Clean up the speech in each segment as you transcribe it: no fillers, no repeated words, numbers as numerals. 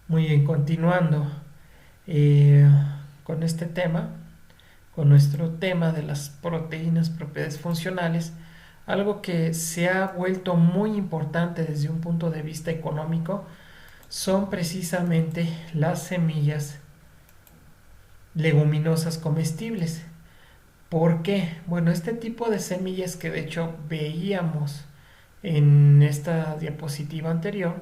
Muy bien, continuando eh, con este tema, con nuestro tema de las proteínas, propiedades funcionales, algo que se ha vuelto muy importante desde un punto de vista económico son precisamente las semillas leguminosas comestibles. ¿Por qué? Bueno, este tipo de semillas que de hecho veíamos en esta diapositiva anterior,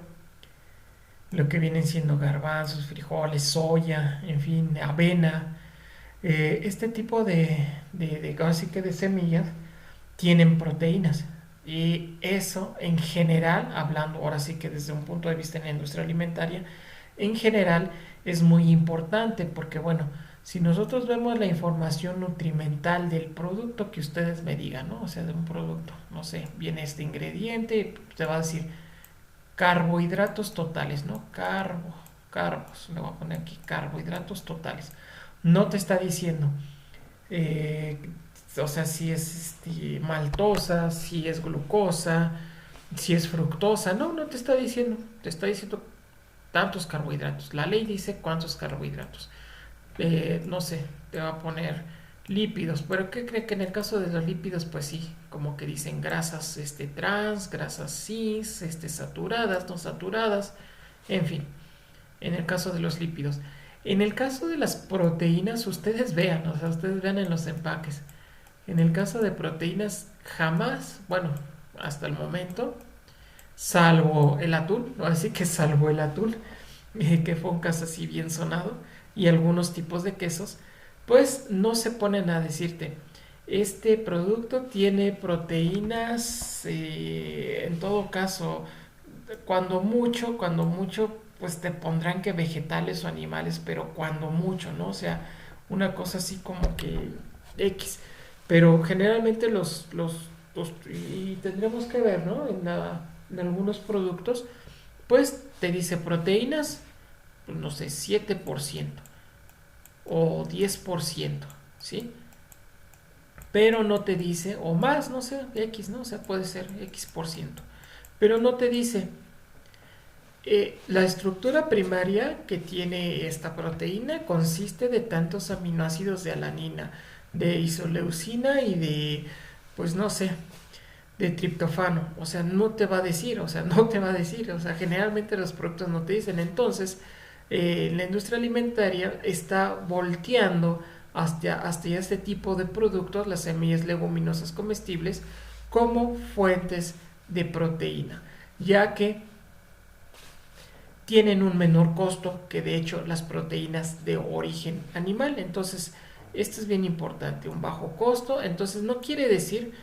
lo que vienen siendo garbanzos, frijoles, soya, en fin, avena, este tipo así que de semillas tienen proteínas. Y eso en general, hablando ahora sí que desde un punto de vista en la industria alimentaria, en general es muy importante porque bueno, si nosotros vemos la información nutrimental del producto que ustedes me digan, ¿no? O sea, de un producto, no sé, viene este ingrediente, te va a decir carbohidratos totales, ¿no? Carbos, le voy a poner aquí carbohidratos totales. No te está diciendo, eh, o sea, si es maltosa, si es glucosa, si es fructosa, no, no te está diciendo tantos carbohidratos. La ley dice cuántos carbohidratos. No sé, te va a poner lípidos, pero ¿qué cree que en el caso de los lípidos, pues sí, como que dicen grasas trans, grasas cis, saturadas, no saturadas, en fin, en el caso de los lípidos. En el caso de las proteínas, ustedes vean, o sea, ustedes vean en los empaques. En el caso de proteínas, jamás, bueno, hasta el momento, salvo el atún, ¿no? Así que salvo el atún, que fue un caso así bien sonado, y algunos tipos de quesos, pues no se ponen a decirte, este producto tiene proteínas, en todo caso, cuando mucho, pues te pondrán que vegetales o animales, pero cuando mucho, ¿no? O sea, una cosa así como que X. Pero generalmente y tendremos que ver, ¿no? En algunos productos, pues te dice proteínas, pues, no sé, 7% o 10%, ¿sí? Pero no te dice, o más, no sé, X, ¿no? O sea, puede ser X%. Pero no te dice la estructura primaria que tiene esta proteína consiste de tantos aminoácidos de alanina, de isoleucina y de, pues no sé, de triptofano. O sea, no te va a decir, o sea, no te va a decir. O sea, generalmente los productos no te dicen. Entonces, la industria alimentaria está volteando hasta este tipo de productos, las semillas leguminosas comestibles, como fuentes de proteína, ya que tienen un menor costo que de hecho las proteínas de origen animal. Entonces, esto es bien importante, un bajo costo. Entonces, no quiere decir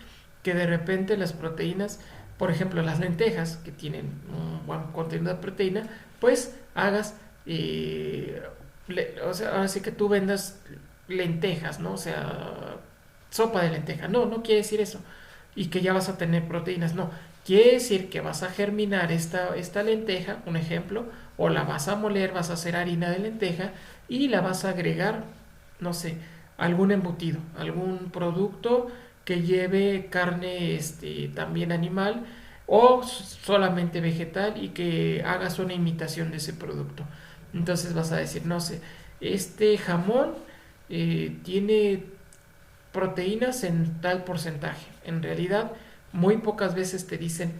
que de repente las proteínas, por ejemplo, las lentejas, que tienen un buen contenido de proteína, pues hagas, o sea, ahora sí que tú vendas lentejas, ¿no? O sea, sopa de lenteja. No, no quiere decir eso. Y que ya vas a tener proteínas. No, quiere decir que vas a germinar esta lenteja, un ejemplo, o la vas a moler, vas a hacer harina de lenteja y la vas a agregar, no sé, algún embutido, algún producto que lleve carne también animal o solamente vegetal y que hagas una imitación de ese producto. Entonces vas a decir, no sé, este jamón tiene proteínas en tal porcentaje. En realidad, muy pocas veces te dicen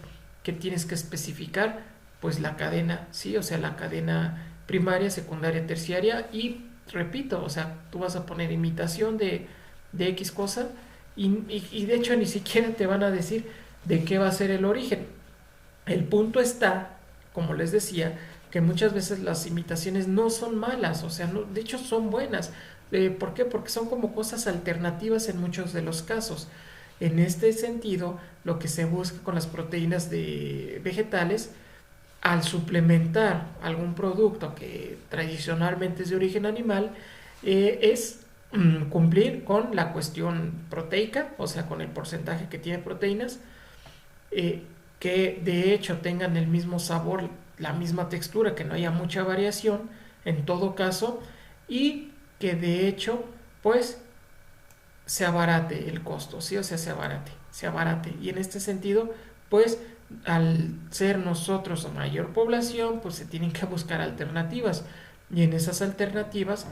que tienes que especificar pues la cadena, sí, o sea, la cadena primaria, secundaria, terciaria y repito, o sea, tú vas a poner imitación de X cosa y de hecho ni siquiera te van a decir de qué va a ser el origen. El punto está, como les decía, que muchas veces las imitaciones no son malas, o sea, no, de hecho son buenas. ¿Por qué? Porque son como cosas alternativas en muchos de los casos. En este sentido, lo que se busca con las proteínas de vegetales, al suplementar algún producto que tradicionalmente es de origen animal, es cumplir con la cuestión proteica, o sea, con el porcentaje que tiene proteínas, eh, que de hecho tengan el mismo sabor, la misma textura, que no haya mucha variación en todo caso y que de hecho pues se abarate el costo, ¿sí? O sea, se abarate. Y en este sentido, pues al ser nosotros mayor población, pues se tienen que buscar alternativas. Y en esas alternativas,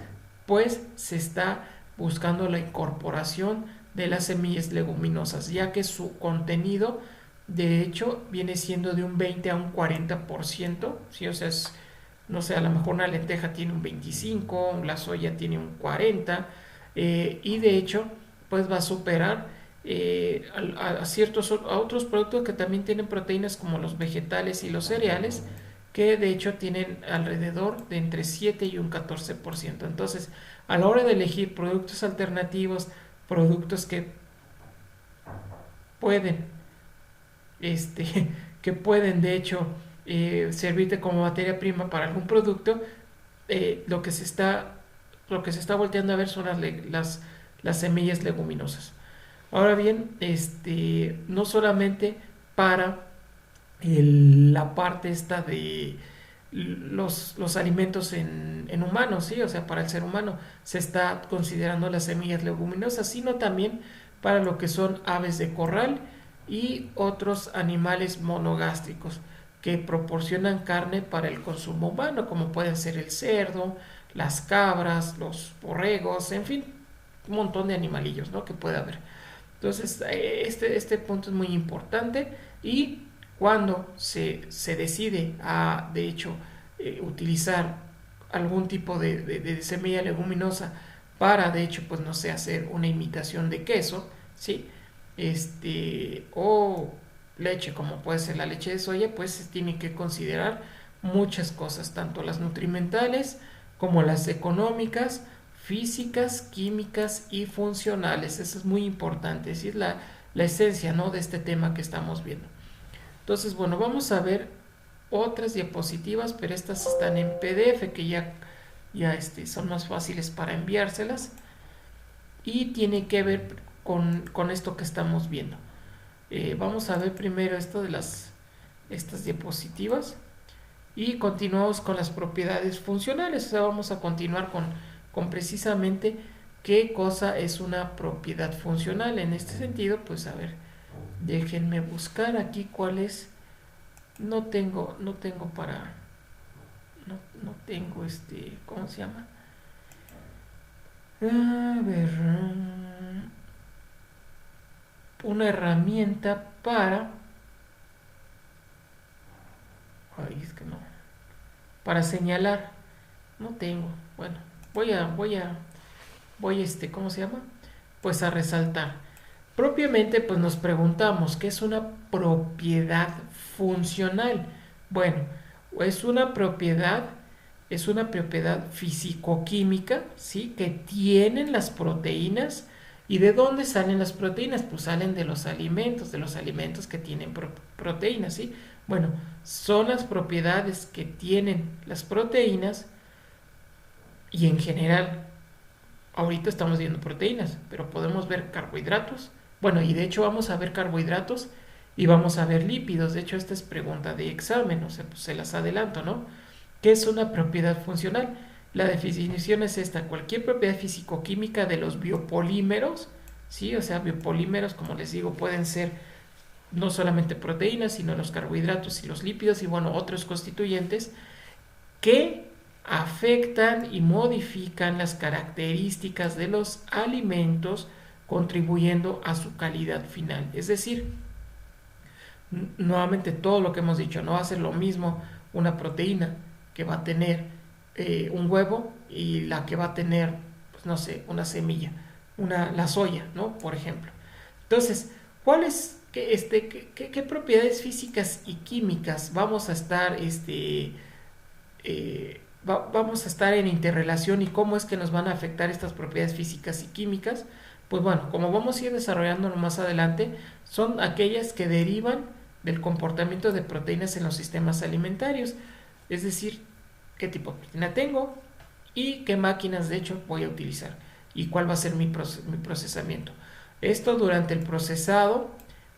pues se está buscando la incorporación de las semillas leguminosas, ya que su contenido, de hecho, viene siendo de un 20 a un 40%, ¿sí? O sea, no sé, a lo mejor una lenteja tiene un 25, la soya tiene un 40, y de hecho, pues va a superar a otros productos que también tienen proteínas como los vegetales y los cereales, que de hecho tienen alrededor de entre 7 y un 14%. Entonces, a la hora de elegir productos alternativos, productos que pueden, este, que pueden de hecho servirte como materia prima para algún producto, eh, lo que se está lo que se está volteando a ver son las semillas leguminosas. Ahora bien, no solamente para la parte esta de los alimentos en humanos, ¿sí? O sea, para el ser humano se está considerando las semillas leguminosas, sino también para lo que son aves de corral y otros animales monogástricos que proporcionan carne para el consumo humano, como pueden ser el cerdo, las cabras, los borregos, en fin, un montón de animalillos, ¿no? Que puede haber. Entonces, este punto es muy importante y cuando se decide a, de hecho, utilizar algún tipo de semilla leguminosa para, de hecho, pues no sé, hacer una imitación de queso, ¿sí? O leche, como puede ser la leche de soya, pues se tiene que considerar muchas cosas, tanto las nutrimentales como las económicas, físicas, químicas y funcionales. Eso es muy importante, es decir, la esencia, ¿no?, de este tema que estamos viendo. Entonces, bueno, vamos a ver otras diapositivas, pero estas están en PDF, que ya son más fáciles para enviárselas. Y tiene que ver con esto que estamos viendo. Vamos a ver primero esto de estas diapositivas y continuamos con las propiedades funcionales. O sea, vamos a continuar con precisamente qué cosa es una propiedad funcional. En este sentido, pues a ver, déjenme buscar aquí cuál es. No tengo para, no tengo ¿cómo se llama? A ver, una herramienta para, ay, es que no, para señalar, no tengo. Bueno, ¿cómo se llama? Pues a resaltar. Propiamente, pues nos preguntamos, ¿qué es una propiedad funcional? Bueno, es una propiedad, es una propiedad físico-química, ¿sí? Que tienen las proteínas. ¿Y de dónde salen las proteínas? Pues salen de los alimentos que tienen proteínas, ¿sí? Bueno, son las propiedades que tienen las proteínas y en general, ahorita estamos viendo proteínas, pero podemos ver carbohidratos. Bueno, y de hecho vamos a ver carbohidratos y vamos a ver lípidos. De hecho, esta es pregunta de examen, o sea, pues se las adelanto, ¿no? ¿Qué es una propiedad funcional? La definición es esta: cualquier propiedad físico-química de los biopolímeros, ¿sí? O sea, biopolímeros, como les digo, pueden ser no solamente proteínas, sino los carbohidratos y los lípidos y, bueno, otros constituyentes que afectan y modifican las características de los alimentos, contribuyendo a su calidad final. Es decir, nuevamente todo lo que hemos dicho, no va a ser lo mismo una proteína que va a tener un huevo y la que va a tener, pues no sé, una semilla, la soya, ¿no? Por ejemplo. Entonces, ¿cuáles, qué propiedades físicas y químicas vamos a estar vamos a estar en interrelación y cómo es que nos van a afectar estas propiedades físicas y químicas? Pues bueno, como vamos a ir desarrollando más adelante, son aquellas que derivan del comportamiento de proteínas en los sistemas alimentarios, es decir, qué tipo de proteína tengo y qué máquinas de hecho voy a utilizar y cuál va a ser mi procesamiento. Esto durante el procesado,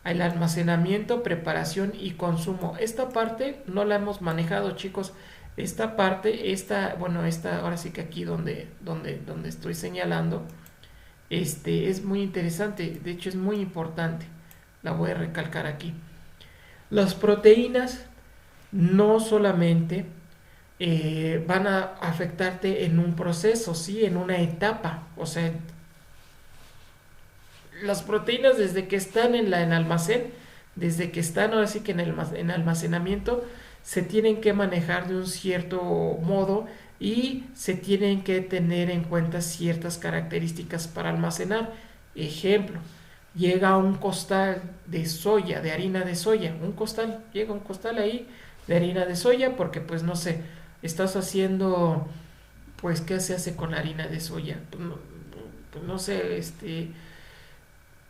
el almacenamiento, preparación y consumo. Esta parte no la hemos manejado, chicos. Esta parte, ahora sí que aquí donde estoy señalando, es muy interesante, de hecho es muy importante, la voy a recalcar aquí. Las proteínas no solamente van a afectarte en un proceso, ¿sí? En una etapa. O sea, las proteínas desde que están en almacén, desde que están ahora sí que en almacenamiento, se tienen que manejar de un cierto modo y se tienen que tener en cuenta ciertas características para almacenar. Ejemplo, llega un costal de soya, de harina de soya, llega un costal ahí de harina de soya porque pues no sé, estás haciendo, pues ¿qué se hace con la harina de soya? Pues no sé,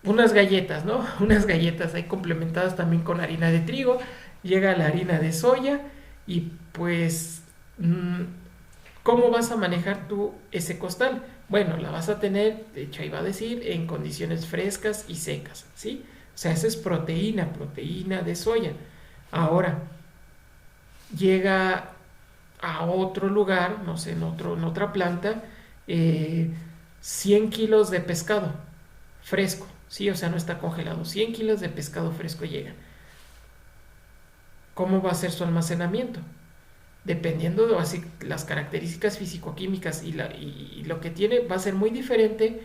unas galletas, ¿no? Unas galletas ahí complementadas también con harina de trigo. Llega la harina de soya y pues, ¿cómo vas a manejar tú ese costal? Bueno, la vas a tener, de hecho ahí va a decir, en condiciones frescas y secas, ¿sí? O sea, esa es proteína de soya. Ahora, llega a otro lugar, no sé, en otra planta, eh, 100 kilos de pescado fresco, sí, o sea, no está congelado. 100 kilos de pescado fresco llegan. ¿Cómo va a ser su almacenamiento? Dependiendo de así, las características físico-químicas y lo que tiene, va a ser muy diferente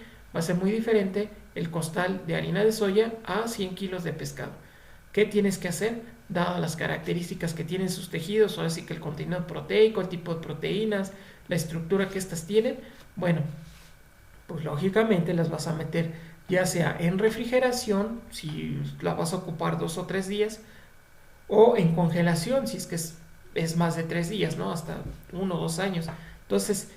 el costal de harina de soya a 100 kilos de pescado. ¿Qué tienes que hacer? Dadas las características que tienen sus tejidos, o así que el contenido proteico, el tipo de proteínas, la estructura que éstas tienen, bueno, pues lógicamente las vas a meter ya sea en refrigeración, si la vas a ocupar 2 o 3 días, o en congelación, si es que es más de 3 días, ¿no? Hasta 1 o 2 años. Entonces,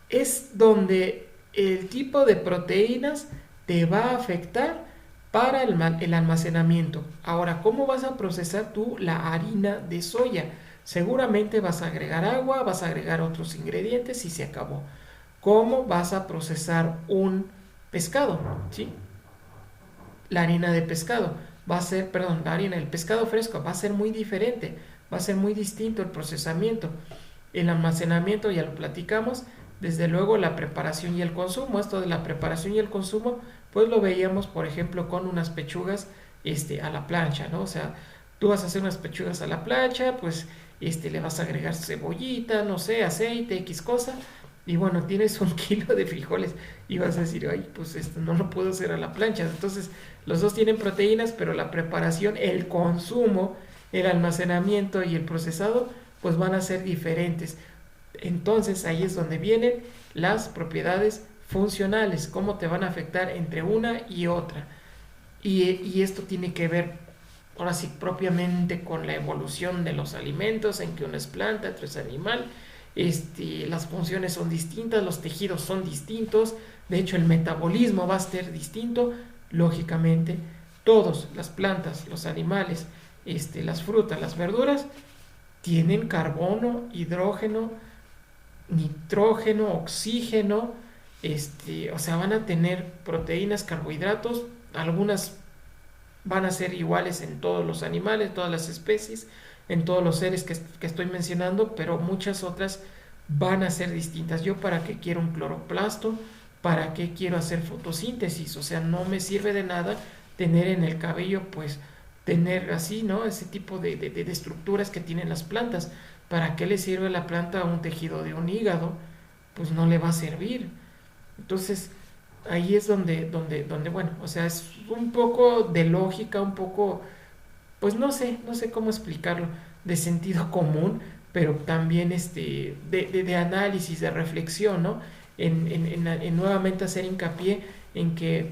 es donde el tipo de proteínas te va a afectar para el almacenamiento. Ahora, ¿cómo vas a procesar tú la harina de soya? Seguramente vas a agregar agua, vas a agregar otros ingredientes y se acabó. ¿Cómo vas a procesar un pescado? ¿Sí? La harina de pescado va a ser, perdón, la harina del pescado fresco va a ser muy diferente, va a ser muy distinto el procesamiento. El almacenamiento ya lo platicamos, desde luego la preparación y el consumo. Esto de la preparación y el consumo, pues lo veíamos, por ejemplo, con unas pechugas a la plancha, ¿no? O sea, tú vas a hacer unas pechugas a la plancha, pues le vas a agregar cebollita, no sé, aceite, X cosa, y bueno, tienes 1 kilo de frijoles y vas a decir, ay, pues esto no lo puedo hacer a la plancha. Entonces, los dos tienen proteínas, pero la preparación, el consumo, el almacenamiento y el procesado, pues van a ser diferentes. Entonces, ahí es donde vienen las propiedades funcionales, cómo te van a afectar entre una y otra. Y esto tiene que ver, ahora sí, propiamente con la evolución de los alimentos, en que uno es planta, otro es animal. Las funciones son distintas, los tejidos son distintos, de hecho el metabolismo va a ser distinto, lógicamente. Todos, las plantas, los animales, las frutas, las verduras, tienen carbono, hidrógeno, nitrógeno, oxígeno, o sea, van a tener proteínas, carbohidratos, algunas van a ser iguales en todos los animales, todas las especies, en todos los seres que estoy mencionando, pero muchas otras van a ser distintas. Yo para qué quiero un cloroplasto, para qué quiero hacer fotosíntesis, o sea, no me sirve de nada tener en el cabello, pues, tener así, ¿no? Ese tipo de estructuras que tienen las plantas. ¿Para qué le sirve a la planta un tejido de un hígado? Pues no le va a servir. Entonces, ahí es donde, bueno, o sea, es un poco de lógica, un poco, pues no sé cómo explicarlo, de sentido común, pero también de análisis, de reflexión, ¿no? En nuevamente hacer hincapié en que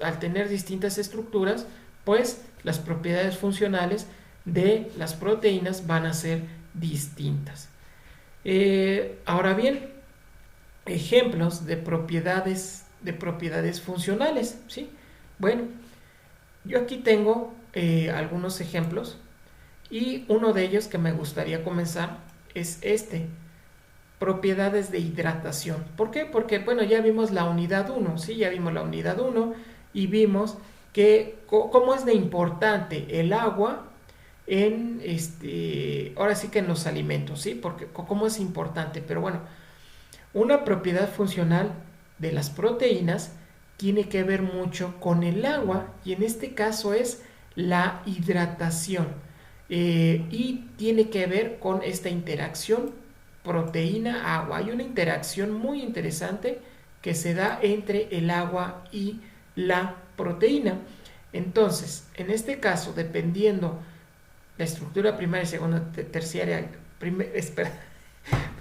al tener distintas estructuras, pues las propiedades funcionales de las proteínas van a ser distintas. Ahora bien, ejemplos de propiedades funcionales, ¿sí? Bueno, yo aquí tengo algunos ejemplos y uno de ellos que me gustaría comenzar es propiedades de hidratación. ¿Por qué? Porque, bueno, ya vimos la unidad 1, ¿sí? Ya vimos la unidad 1 y vimos que cómo es de importante el agua ahora sí que en los alimentos, ¿sí? Porque cómo es importante, pero bueno, una propiedad funcional de las proteínas tiene que ver mucho con el agua y en este caso es la hidratación. Y tiene que ver con esta interacción proteína-agua. Hay una interacción muy interesante que se da entre el agua y la proteína. Entonces, en este caso, dependiendo la estructura primaria, segunda, terciaria, espera,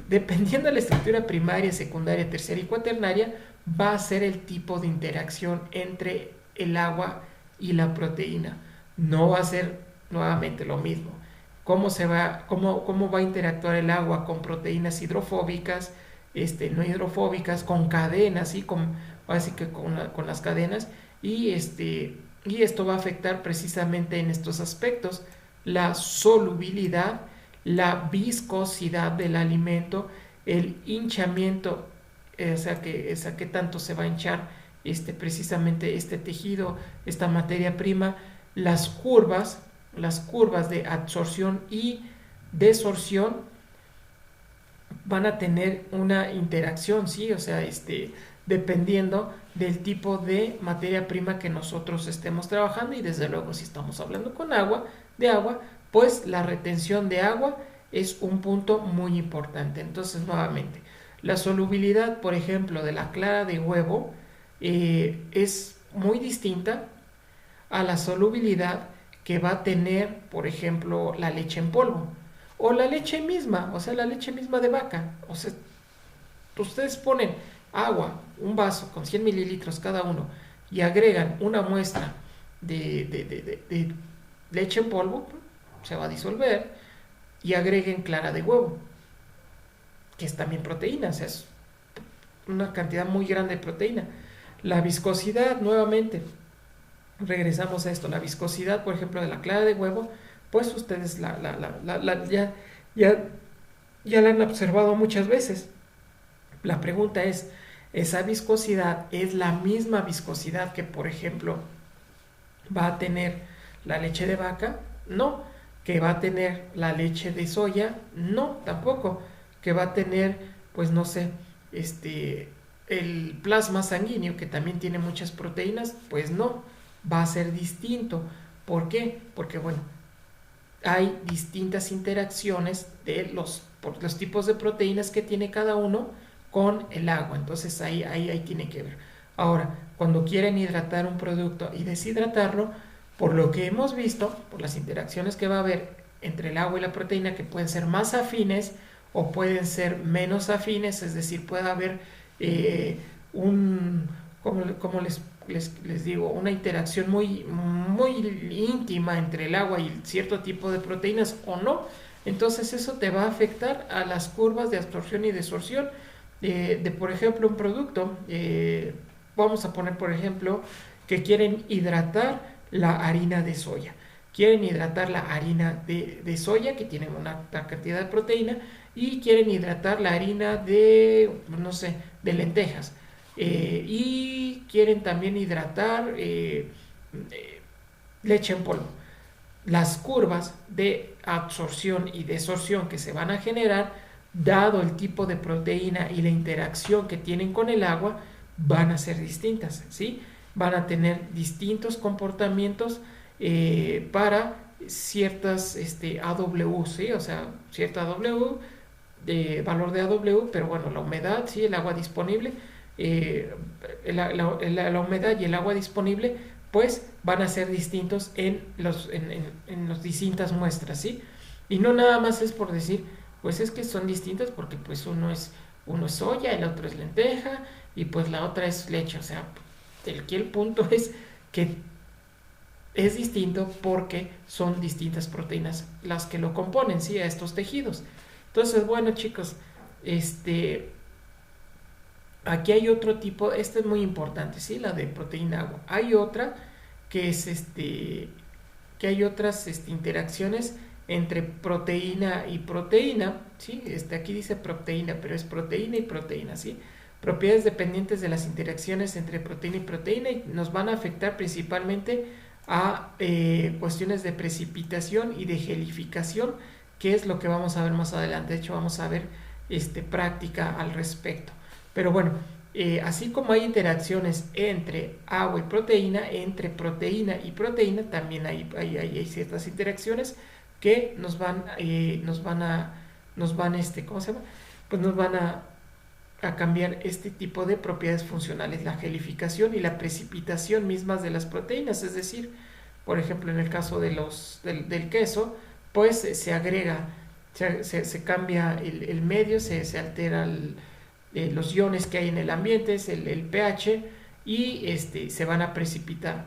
dependiendo de la estructura primaria, secundaria, terciaria y cuaternaria, va a ser el tipo de interacción entre el agua y la proteína. No va a ser nuevamente lo mismo. ¿Cómo va a interactuar el agua con proteínas hidrofóbicas, no hidrofóbicas, con cadenas, ¿sí? Así que con las cadenas, y esto va a afectar precisamente en estos aspectos: la solubilidad, la viscosidad del alimento, el hinchamiento, o sea que tanto se va a hinchar precisamente este tejido, esta materia prima, las curvas de absorción y desorción van a tener una interacción, ¿sí? O sea, dependiendo del tipo de materia prima que nosotros estemos trabajando, y desde luego si estamos hablando de agua, pues la retención de agua es un punto muy importante. Entonces, nuevamente, la solubilidad, por ejemplo, de la clara de huevo es muy distinta a la solubilidad que va a tener, por ejemplo, la leche en polvo o la leche misma, o sea, la leche misma de vaca. O sea, ustedes ponen agua, un vaso con 100 mililitros cada uno, y agregan una muestra de leche en polvo, se va a disolver, y agreguen clara de huevo, que es también proteína, o sea, es una cantidad muy grande de proteína. La viscosidad, nuevamente, regresamos a esto, la viscosidad, por ejemplo, de la clara de huevo, pues ustedes ya la han observado muchas veces. La pregunta es, ¿esa viscosidad es la misma viscosidad que, por ejemplo, va a tener la leche de vaca? No. ¿Que va a tener la leche de soya? No, tampoco. ¿Que va a tener, pues no sé, el plasma sanguíneo, que también tiene muchas proteínas? Pues no, va a ser distinto. ¿Por qué? Porque, bueno, hay distintas interacciones de por los tipos de proteínas que tiene cada uno con el agua. Entonces ahí tiene que ver. Ahora, cuando quieren hidratar un producto y deshidratarlo, por lo que hemos visto, por las interacciones que va a haber entre el agua y la proteína, que pueden ser más afines o pueden ser menos afines, es decir, puede haber un, como les digo, una interacción muy íntima entre el agua y cierto tipo de proteínas o no. Entonces eso te va a afectar a las curvas de absorción y desorción por ejemplo, un producto. Vamos a poner, por ejemplo, que quieren hidratar la harina de soya. Quieren hidratar la harina de soya, que tiene una cantidad de proteína, y quieren hidratar la harina no sé, de lentejas. Y quieren también hidratar leche en polvo. Las curvas de absorción y desorción que se van a generar, dado el tipo de proteína y la interacción que tienen con el agua, van a ser distintas, ¿sí? Van a tener distintos comportamientos para ciertas AW, ¿sí? O sea, cierta AW, valor de AW, pero bueno, la humedad, ¿sí? El agua disponible, la humedad y el agua disponible, pues van a ser distintos en las distintas muestras, ¿sí? Y no nada más es por decir, pues es que son distintas porque pues uno es soya, el otro es lenteja y pues la otra es leche. O sea, el punto es que es distinto porque son distintas proteínas las que lo componen, ¿sí? A estos tejidos. Entonces, bueno, chicos, aquí hay otro tipo, es muy importante, ¿sí? La de proteína agua. Hay otra que es que hay otras interacciones entre proteína y proteína, ¿sí? Aquí dice proteína, pero es proteína y proteína, ¿sí? Propiedades dependientes de las interacciones entre proteína y proteína, y nos van a afectar principalmente a cuestiones de precipitación y de gelificación, que es lo que vamos a ver más adelante. De hecho, vamos a ver práctica al respecto. Pero bueno, así como hay interacciones entre agua y proteína, entre proteína y proteína, también hay ciertas interacciones que ¿cómo se llama? Pues nos van a cambiar este tipo de propiedades funcionales, la gelificación y la precipitación mismas de las proteínas, es decir, por ejemplo, en el caso del queso, pues se agrega, se cambia el medio, se altera los iones que hay en el ambiente, es el pH, y se van a precipitar.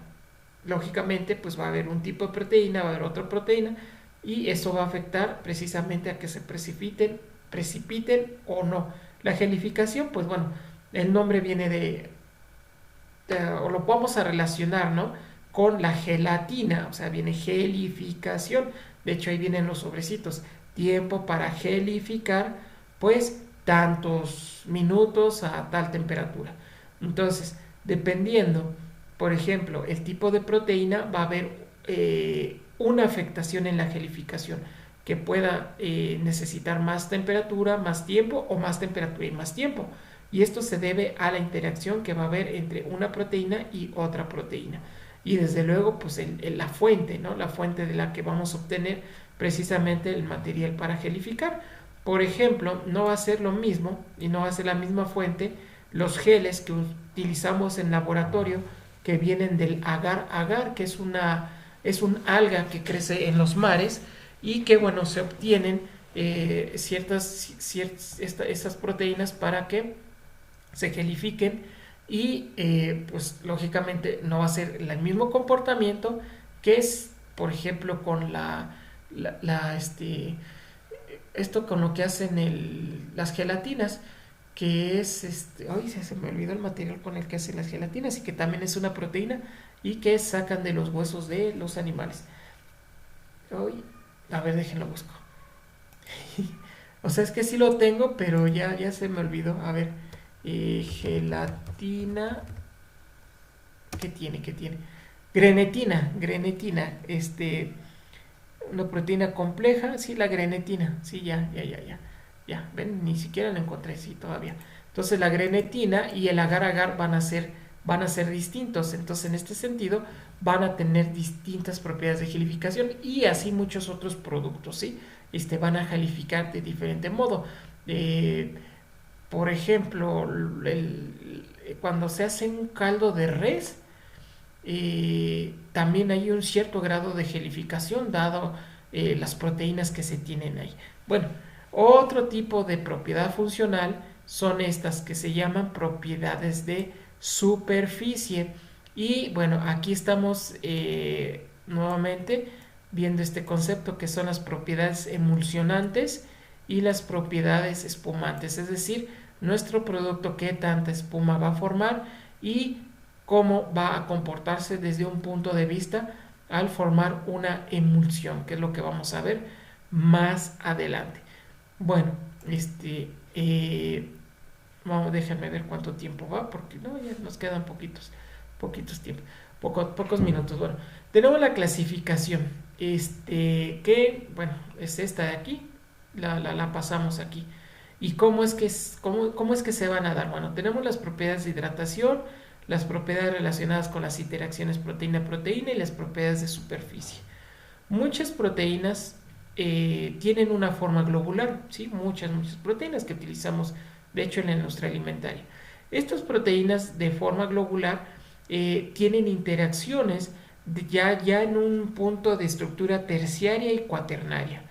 Lógicamente, pues va a haber un tipo de proteína, va a haber otra proteína, y eso va a afectar precisamente a que se precipiten o no. La gelificación, pues bueno, el nombre viene o lo vamos a relacionar, ¿no? Con la gelatina, o sea, viene gelificación. De hecho, ahí vienen los sobrecitos. Tiempo para gelificar, pues tantos minutos a tal temperatura. Entonces, dependiendo, por ejemplo, el tipo de proteína, va a haber una afectación en la gelificación que pueda necesitar más temperatura, más tiempo, o más temperatura y más tiempo. Y esto se debe a la interacción que va a haber entre una proteína y otra proteína. Y desde luego, pues la fuente, ¿no? La fuente de la que vamos a obtener precisamente el material para gelificar. Por ejemplo, no va a ser lo mismo y no va a ser la misma fuente los geles que utilizamos en laboratorio, que vienen del agar-agar, que es un alga que crece en los mares, y que, bueno, se obtienen estas proteínas para que se gelifiquen, y pues lógicamente no va a ser el mismo comportamiento que es, por ejemplo, con esto con lo que hacen las gelatinas, que es ay, se me olvidó el material con el que hacen las gelatinas, y que también es una proteína y que sacan de los huesos de los animales. Ay, a ver, déjenlo busco. O sea, es que sí lo tengo, pero ya se me olvidó. A ver, gelatina. ¿Qué tiene? ¿Qué tiene? Grenetina. Una proteína compleja. Sí, la grenetina. Sí, ya. Ya, ven, ni siquiera la encontré, sí, todavía. Entonces, la grenetina y el agar-agar van a ser distintos. Entonces, en este sentido, van a tener distintas propiedades de gelificación, y así muchos otros productos, ¿sí? Van a gelificar de diferente modo. Eh, por ejemplo, cuando se hace un caldo de res, también hay un cierto grado de gelificación dado las proteínas que se tienen ahí. Bueno, otro tipo de propiedad funcional son estas que se llaman propiedades de superficie. Y bueno, aquí estamos nuevamente viendo este concepto, que son las propiedades emulsionantes y las propiedades espumantes, es decir, nuestro producto qué tanta espuma va a formar y cómo va a comportarse desde un punto de vista al formar una emulsión, que es lo que vamos a ver más adelante. Bueno, déjenme ver cuánto tiempo va, porque no, ya nos quedan poquitos tiempos, pocos minutos. Bueno, tenemos la clasificación, que, bueno, es esta de aquí, la pasamos aquí. ¿Y cómo es que se van a dar? Bueno, tenemos las propiedades de hidratación, las propiedades relacionadas con las interacciones proteína-proteína y las propiedades de superficie. Muchas proteínas tienen una forma globular, ¿sí? Muchas proteínas que utilizamos, de hecho, en la industria alimentaria. Estas proteínas de forma globular tienen interacciones ya en un punto de estructura terciaria y cuaternaria.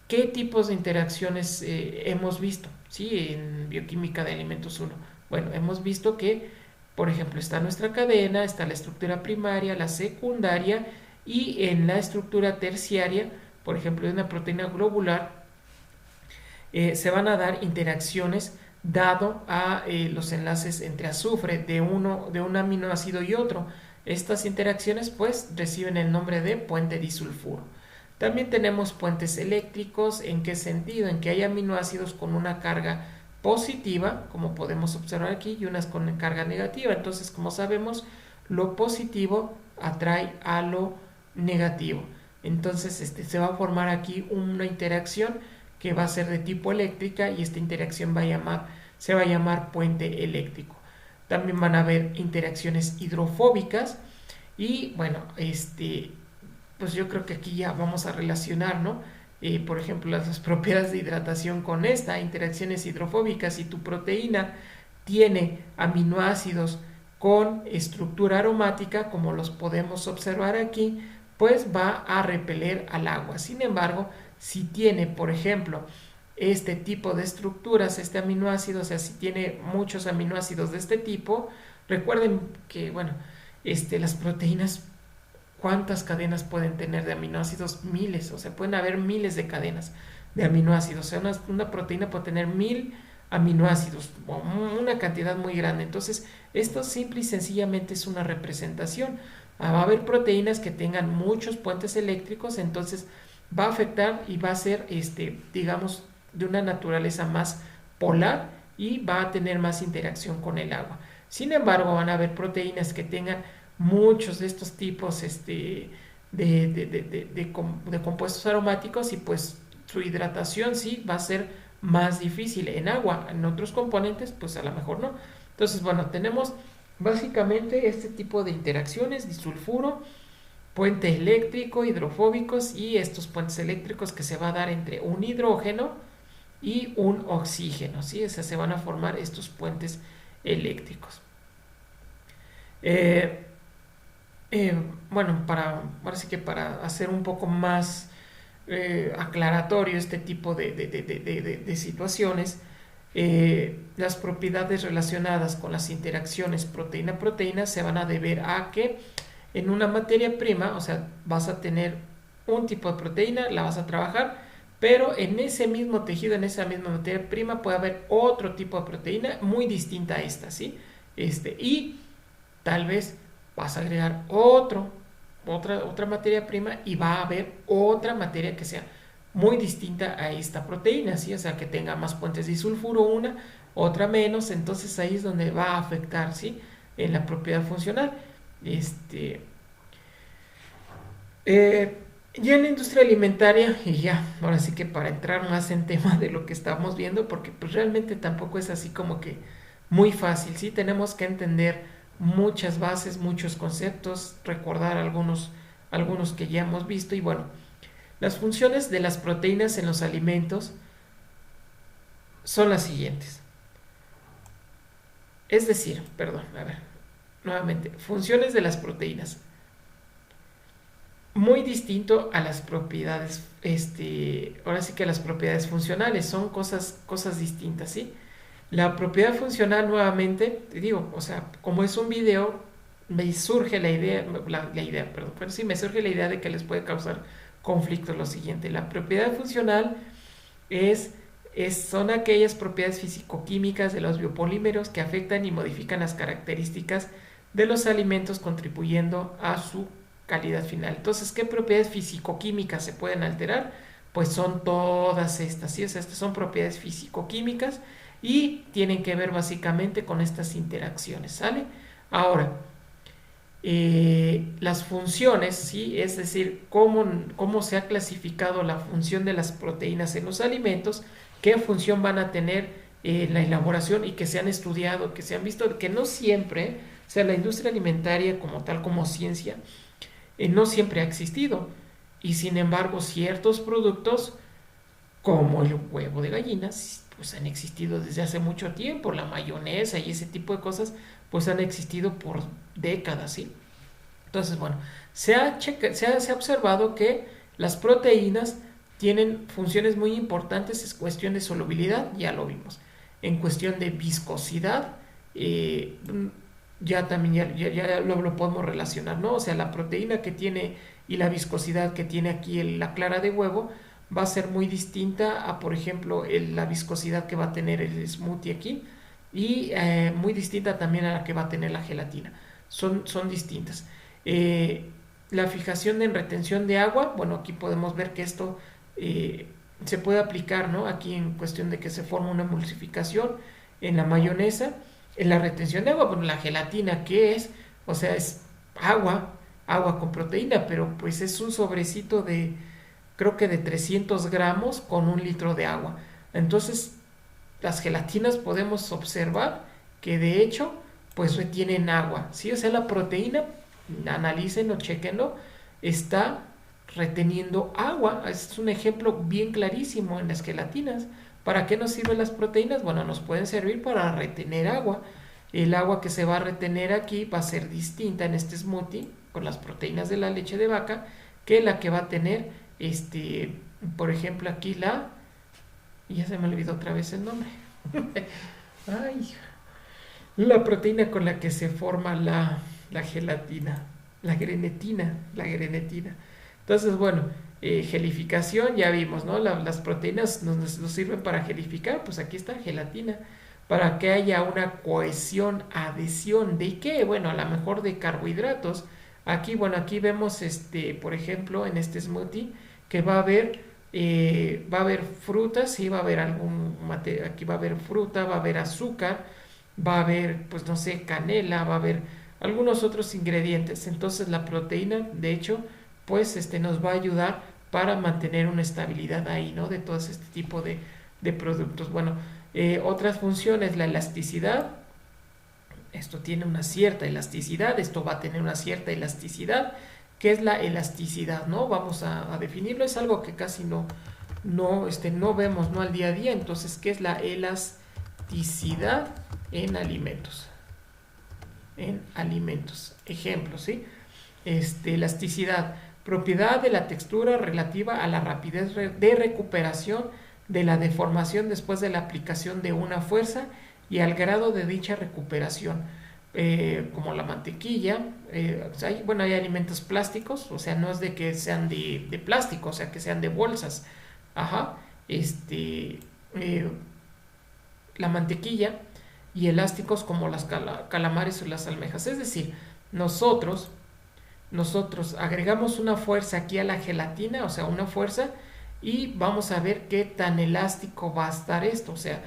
¿Qué tipos de interacciones hemos visto? ¿Sí? En bioquímica de alimentos 1. Bueno, hemos visto que, por ejemplo, está nuestra cadena, está la estructura primaria, la secundaria, y en la estructura terciaria, por ejemplo, de una proteína globular, se van a dar interacciones dado a los enlaces entre azufre de un aminoácido y otro. Estas interacciones pues reciben el nombre de puente disulfuro. También tenemos puentes eléctricos. ¿En qué sentido? En que hay aminoácidos con una carga positiva, como podemos observar aquí, y unas con carga negativa. Entonces, como sabemos, lo positivo atrae a lo negativo. Entonces, se va a formar aquí una interacción que va a ser de tipo eléctrica, y esta interacción se va a llamar puente eléctrico. también van a haber interacciones hidrofóbicas y bueno, pues yo creo que aquí ya vamos a relacionar, ¿no? Por ejemplo, las propiedades de hidratación con esta, interacciones hidrofóbicas. Si tu proteína tiene aminoácidos con estructura aromática, como los podemos observar aquí, pues va a repeler al agua. Sin embargo, si tiene, por ejemplo, este tipo de estructuras, este aminoácido, o sea, si tiene muchos aminoácidos de este tipo, recuerden que, bueno, las proteínas, ¿cuántas cadenas pueden tener de aminoácidos? Miles, o sea, pueden haber miles de cadenas de aminoácidos. O sea, una proteína puede tener 1000 aminoácidos, una cantidad muy grande. Entonces, esto simple y sencillamente es una representación. Va a haber proteínas que tengan muchos puentes eléctricos, entonces va a afectar y va a ser, digamos, de una naturaleza más polar y va a tener más interacción con el agua. Sin embargo, van a haber proteínas que tengan muchos de estos tipos de compuestos aromáticos y pues su hidratación sí va a ser más difícil en agua. En otros componentes pues a lo mejor no. Entonces bueno, tenemos básicamente este tipo de interacciones: disulfuro, puente eléctrico, hidrofóbicos, y estos puentes eléctricos que se va a dar entre un hidrógeno y un oxígeno, ¿sí? O sea, se van a formar estos puentes eléctricos. Eh, bueno, ahora sí que para hacer un poco más aclaratorio este tipo de situaciones, las propiedades relacionadas con las interacciones proteína-proteína se van a deber a que en una materia prima, o sea, vas a tener un tipo de proteína, la vas a trabajar, pero en ese mismo tejido, en esa misma materia prima, puede haber otro tipo de proteína muy distinta a esta, ¿sí? Y tal vez vas a agregar otra materia prima y va a haber otra materia que sea muy distinta a esta proteína, ¿sí? O sea, que tenga más puentes de sulfuro una, otra menos, entonces ahí es donde va a afectar, ¿sí? En la propiedad funcional. Ya en la industria alimentaria, y ya, ahora sí que para entrar más en tema de lo que estamos viendo, porque pues realmente tampoco es así como que muy fácil, ¿sí? Tenemos que entender muchas bases, muchos conceptos, recordar algunos que ya hemos visto. Y bueno, las funciones de las proteínas en los alimentos son las siguientes. Es decir, perdón, a ver, nuevamente, funciones de las proteínas. Muy distinto a las propiedades, ahora sí que las propiedades funcionales, son cosas distintas, ¿sí? La propiedad funcional, nuevamente, te digo, o sea, como es un video, me surge la idea, perdón, pero sí me surge la idea de que les puede causar conflicto lo siguiente. La propiedad funcional es, son aquellas propiedades físico-químicas de los biopolímeros que afectan y modifican las características de los alimentos, contribuyendo a su calidad final. Entonces, ¿qué propiedades físico-químicas se pueden alterar? Pues son todas estas, ¿sí? O sea, estas son propiedades físico-químicas y tienen que ver básicamente con estas interacciones, ¿sale? Ahora, las funciones, ¿sí? Es decir, cómo se ha clasificado la función de las proteínas en los alimentos, qué función van a tener en la elaboración, y que se han estudiado, que se han visto que no siempre, o sea, la industria alimentaria como tal, como ciencia, no siempre ha existido, y sin embargo ciertos productos como el huevo de gallinas pues han existido desde hace mucho tiempo. La mayonesa y ese tipo de cosas pues han existido por décadas, ¿sí? Entonces, bueno, se ha observado que las proteínas tienen funciones muy importantes. Es cuestión de solubilidad, ya lo vimos. En cuestión de viscosidad, ya también ya lo podemos relacionar, ¿no? O sea, la proteína que tiene y la viscosidad que tiene aquí la clara de huevo va a ser muy distinta a, por ejemplo, la viscosidad que va a tener el smoothie aquí, y muy distinta también a la que va a tener la gelatina. Son distintas. La fijación en retención de agua, bueno, aquí podemos ver que esto se puede aplicar, ¿no? Aquí en cuestión de que se forma una emulsificación en la mayonesa. En la retención de agua, bueno, la gelatina, ¿qué es? O sea, es agua con proteína, pero pues es un sobrecito de, creo que de 300 gramos con 1 litro de agua. Entonces, las gelatinas podemos observar que de hecho pues retienen agua, ¿sí? O sea, la proteína, analícenlo, chequenlo, está reteniendo agua. Es un ejemplo bien clarísimo en las gelatinas. ¿Para qué nos sirven las proteínas? Bueno, nos pueden servir para retener agua. El agua que se va a retener aquí va a ser distinta en este smoothie con las proteínas de la leche de vaca que la que va a tener, por ejemplo, aquí y ya se me olvidó otra vez el nombre. Ay, la proteína con la que se forma la gelatina, la grenetina. Entonces, bueno, gelificación, ya vimos, ¿no? Las proteínas nos sirven para gelificar, pues aquí está gelatina, para que haya una cohesión, adhesión, ¿de qué? Bueno, a lo mejor de carbohidratos. Aquí, bueno, aquí vemos, por ejemplo, en este smoothie, que va a haber frutas, sí, va a haber aquí va a haber fruta, va a haber azúcar, va a haber, pues no sé, canela, va a haber algunos otros ingredientes. Entonces la proteína, de hecho, pues nos va a ayudar para mantener una estabilidad ahí, ¿no? De todo este tipo de productos. Bueno, otras funciones, la elasticidad. Esto tiene una cierta elasticidad, esto va a tener una cierta elasticidad. ¿Qué es la elasticidad? ¿No? Vamos a definirlo, es algo que casi no vemos, ¿no? Al día a día. Entonces, ¿qué es la elasticidad en alimentos? En alimentos. Ejemplos, ¿sí? Elasticidad, propiedad de la textura relativa a la rapidez de recuperación de la deformación después de la aplicación de una fuerza y al grado de dicha recuperación. Como la mantequilla, hay alimentos plásticos, o sea, no es de que sean de plástico, o sea, que sean de bolsas. Ajá, la mantequilla y elásticos como las calamares o las almejas. Es decir, nosotros agregamos una fuerza aquí a la gelatina, o sea, una fuerza, y vamos a ver qué tan elástico va a estar esto. O sea,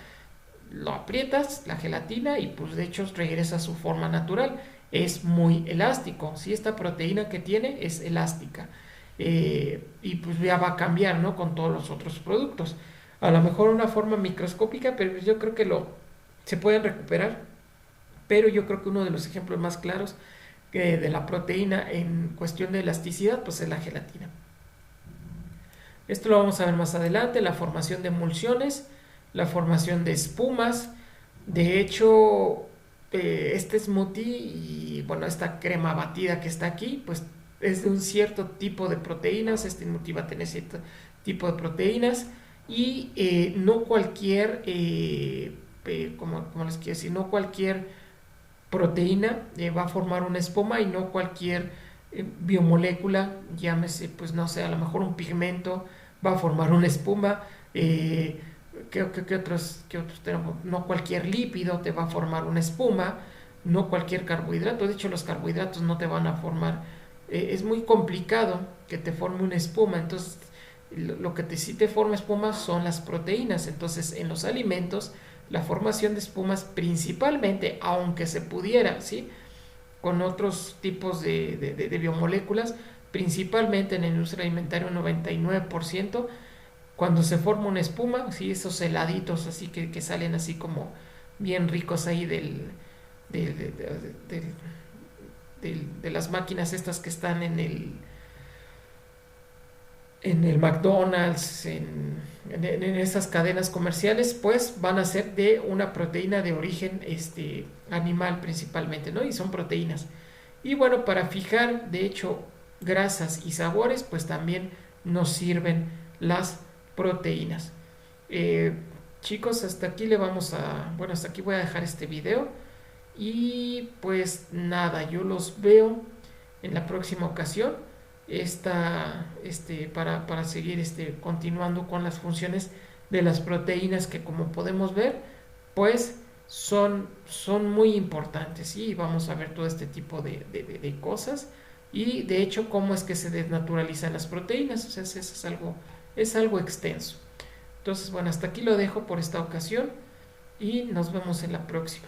lo aprietas, la gelatina, y pues de hecho regresa a su forma natural. Es muy elástico. Si esta proteína que tiene es elástica. Y pues ya va a cambiar, ¿no? Con todos los otros productos. A lo mejor una forma microscópica, pero yo creo que se pueden recuperar. Pero yo creo que uno de los ejemplos más claros de la proteína en cuestión de elasticidad, pues es la gelatina. Esto lo vamos a ver más adelante, la formación de emulsiones, la formación de espumas. De hecho, este smoothie y bueno, esta crema batida que está aquí, pues es de un cierto tipo de proteínas. Este smoothie va a tener cierto tipo de proteínas y no cualquier, como les quiero decir, no cualquier proteína va a formar una espuma y no cualquier biomolécula, llámese, pues no sé, a lo mejor un pigmento va a formar una espuma. ¿Qué otros tenemos? No cualquier lípido te va a formar una espuma, no cualquier carbohidrato. De hecho, los carbohidratos no te van a formar. Es muy complicado que te forme una espuma. Entonces, lo que sí te forma espuma son las proteínas. Entonces, en los alimentos, la formación de espumas principalmente, aunque se pudiera, ¿sí?, con otros tipos de biomoléculas, principalmente en la industria alimentaria, un 99%, cuando se forma una espuma, ¿sí?, esos heladitos así que salen así como bien ricos ahí de las máquinas estas que están en el McDonald's, en esas cadenas comerciales, pues van a ser de una proteína de origen animal principalmente, ¿no? Y son proteínas. Y bueno, para fijar, de hecho, grasas y sabores, pues también nos sirven las proteínas. Chicos, hasta aquí hasta aquí voy a dejar este video. Y pues nada, yo los veo en la próxima ocasión para seguir continuando con las funciones de las proteínas que, como podemos ver, pues son muy importantes, y vamos a ver todo este tipo de cosas, y de hecho cómo es que se desnaturalizan las proteínas. O sea, es algo extenso. Entonces, bueno, hasta aquí lo dejo por esta ocasión y nos vemos en la próxima.